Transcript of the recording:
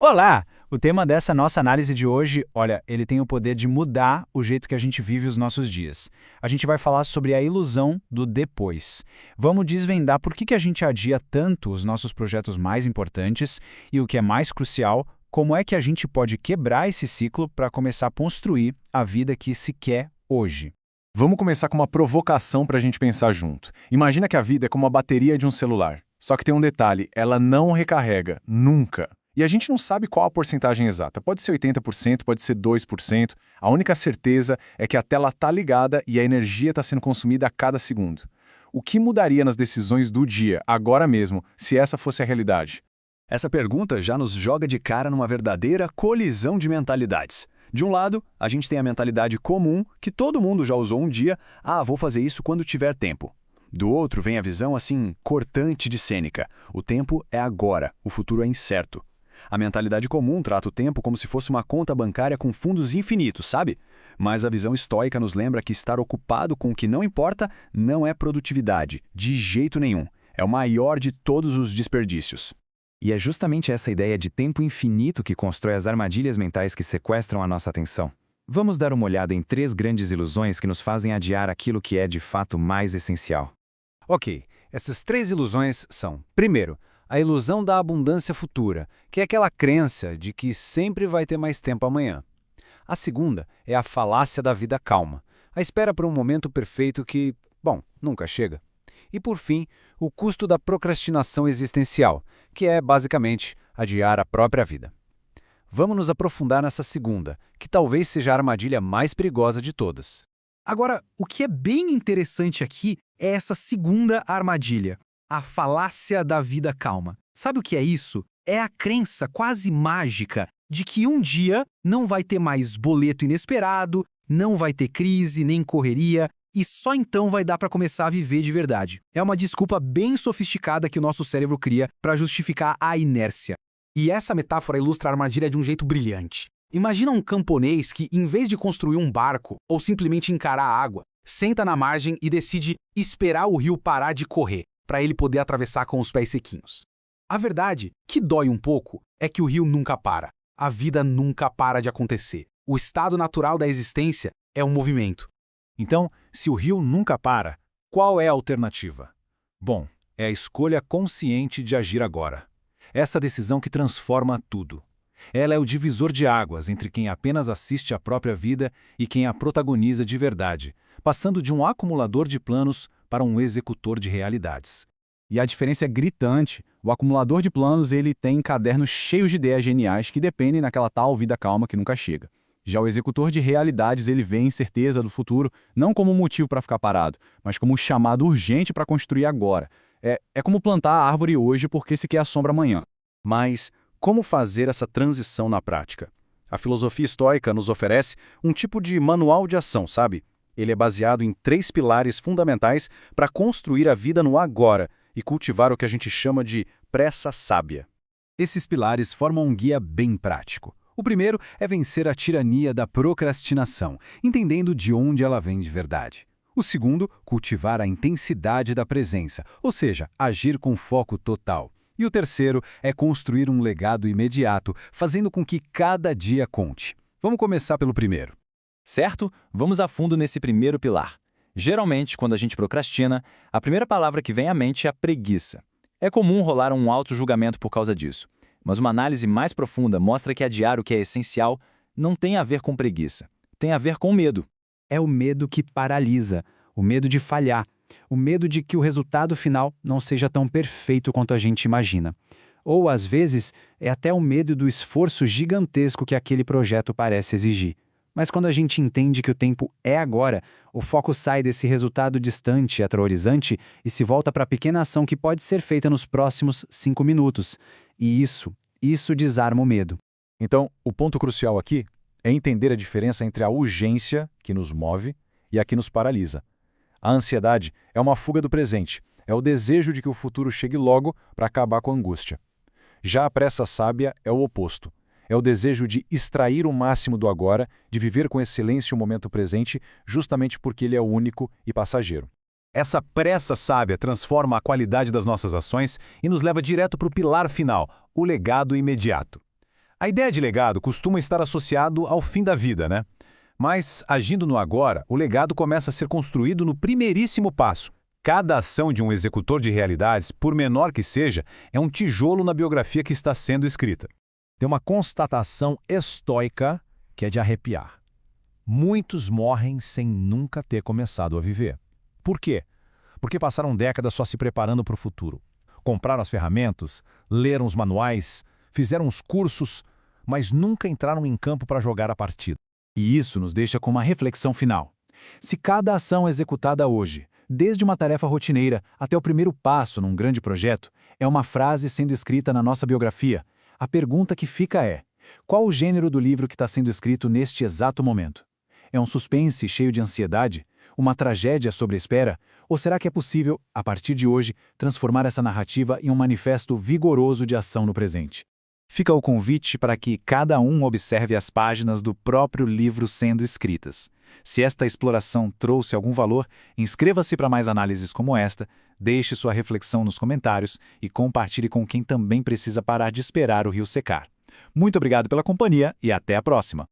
Olá! O tema dessa nossa análise de hoje, olha, ele tem o poder de mudar o jeito que a gente vive os nossos dias. A gente vai falar sobre a ilusão do depois. Vamos desvendar por que a gente adia tanto os nossos projetos mais importantes e o que é mais crucial, como é que a gente pode quebrar esse ciclo para começar a construir a vida que se quer hoje. Vamos começar com uma provocação para a gente pensar junto. Imagina que a vida é como a bateria de um celular. Só que tem um detalhe, ela não recarrega, nunca. E a gente não sabe qual a porcentagem exata. Pode ser 80%, pode ser 2%. A única certeza é que a tela está ligada e a energia está sendo consumida a cada segundo. O que mudaria nas decisões do dia, agora mesmo, se essa fosse a realidade? Essa pergunta já nos joga de cara numa verdadeira colisão de mentalidades. De um lado, a gente tem a mentalidade comum, que todo mundo já usou um dia, vou fazer isso quando tiver tempo. Do outro vem a visão, assim, cortante de Sêneca. O tempo é agora, o futuro é incerto. A mentalidade comum trata o tempo como se fosse uma conta bancária com fundos infinitos, sabe? Mas a visão estoica nos lembra que estar ocupado com o que não importa não é produtividade, de jeito nenhum. É o maior de todos os desperdícios. E é justamente essa ideia de tempo infinito que constrói as armadilhas mentais que sequestram a nossa atenção. Vamos dar uma olhada em 3 grandes ilusões que nos fazem adiar aquilo que é de fato mais essencial. Ok, essas 3 ilusões são, primeiro, a ilusão da abundância futura, que é aquela crença de que sempre vai ter mais tempo amanhã. A segunda é a falácia da vida calma, a espera por um momento perfeito que, nunca chega. E por fim, o custo da procrastinação existencial, que é, basicamente, adiar a própria vida. Vamos nos aprofundar nessa segunda, que talvez seja a armadilha mais perigosa de todas. Agora, o que é bem interessante aqui é essa segunda armadilha, a falácia da vida calma. Sabe o que é isso? É a crença quase mágica de que um dia não vai ter mais boleto inesperado, não vai ter crise nem correria, e só então vai dar para começar a viver de verdade. É uma desculpa bem sofisticada que o nosso cérebro cria para justificar a inércia. E essa metáfora ilustra a armadilha de um jeito brilhante. Imagina um camponês que, em vez de construir um barco ou simplesmente encarar a água, senta na margem e decide esperar o rio parar de correr, para ele poder atravessar com os pés sequinhos. A verdade, que dói um pouco, é que o rio nunca para. A vida nunca para de acontecer. O estado natural da existência é um movimento. Então, se o rio nunca para, qual é a alternativa? Bom, é a escolha consciente de agir agora. Essa decisão que transforma tudo. Ela é o divisor de águas entre quem apenas assiste à própria vida e quem a protagoniza de verdade, passando de um acumulador de planos para um executor de realidades. E a diferença é gritante. O acumulador de planos ele tem cadernos cheios de ideias geniais que dependem daquela tal vida calma que nunca chega. Já o executor de realidades ele vê a incerteza do futuro não como um motivo para ficar parado, mas como um chamado urgente para construir agora. É como plantar a árvore hoje porque se quer a sombra amanhã. Mas como fazer essa transição na prática? A filosofia estoica nos oferece um tipo de manual de ação, sabe? Ele é baseado em 3 pilares fundamentais para construir a vida no agora e cultivar o que a gente chama de pressa sábia. Esses pilares formam um guia bem prático. O primeiro é vencer a tirania da procrastinação, entendendo de onde ela vem de verdade. O segundo, cultivar a intensidade da presença, ou seja, agir com foco total. E o terceiro é construir um legado imediato, fazendo com que cada dia conte. Vamos começar pelo primeiro. Certo? Vamos a fundo nesse primeiro pilar. Geralmente, quando a gente procrastina, a primeira palavra que vem à mente é a preguiça. É comum rolar um auto-julgamento por causa disso. Mas uma análise mais profunda mostra que adiar o que é essencial não tem a ver com preguiça. Tem a ver com medo. É o medo que paralisa, o medo de falhar, o medo de que o resultado final não seja tão perfeito quanto a gente imagina. Ou, às vezes, é até o medo do esforço gigantesco que aquele projeto parece exigir. Mas quando a gente entende que o tempo é agora, o foco sai desse resultado distante e aterrorizante e se volta para a pequena ação que pode ser feita nos próximos 5 minutos. E isso desarma o medo. Então, o ponto crucial aqui é entender a diferença entre a urgência, que nos move, e a que nos paralisa. A ansiedade é uma fuga do presente, é o desejo de que o futuro chegue logo para acabar com a angústia. Já a pressa sábia é o oposto. É o desejo de extrair o máximo do agora, de viver com excelência o momento presente, justamente porque ele é único e passageiro. Essa pressa sábia transforma a qualidade das nossas ações e nos leva direto para o pilar final, o legado imediato. A ideia de legado costuma estar associado ao fim da vida, né? Mas, agindo no agora, o legado começa a ser construído no primeiríssimo passo. Cada ação de um executor de realidades, por menor que seja, é um tijolo na biografia que está sendo escrita. Tem uma constatação estoica que é de arrepiar. Muitos morrem sem nunca ter começado a viver. Por quê? Porque passaram décadas só se preparando para o futuro. Compraram as ferramentas, leram os manuais, fizeram os cursos, mas nunca entraram em campo para jogar a partida. E isso nos deixa com uma reflexão final. Se cada ação executada hoje, desde uma tarefa rotineira até o primeiro passo num grande projeto, é uma frase sendo escrita na nossa biografia, a pergunta que fica é: qual o gênero do livro que está sendo escrito neste exato momento? É um suspense cheio de ansiedade? Uma tragédia sobre a espera? Ou será que é possível, a partir de hoje, transformar essa narrativa em um manifesto vigoroso de ação no presente? Fica o convite para que cada um observe as páginas do próprio livro sendo escritas. Se esta exploração trouxe algum valor, inscreva-se para mais análises como esta, deixe sua reflexão nos comentários e compartilhe com quem também precisa parar de esperar o rio secar. Muito obrigado pela companhia e até a próxima!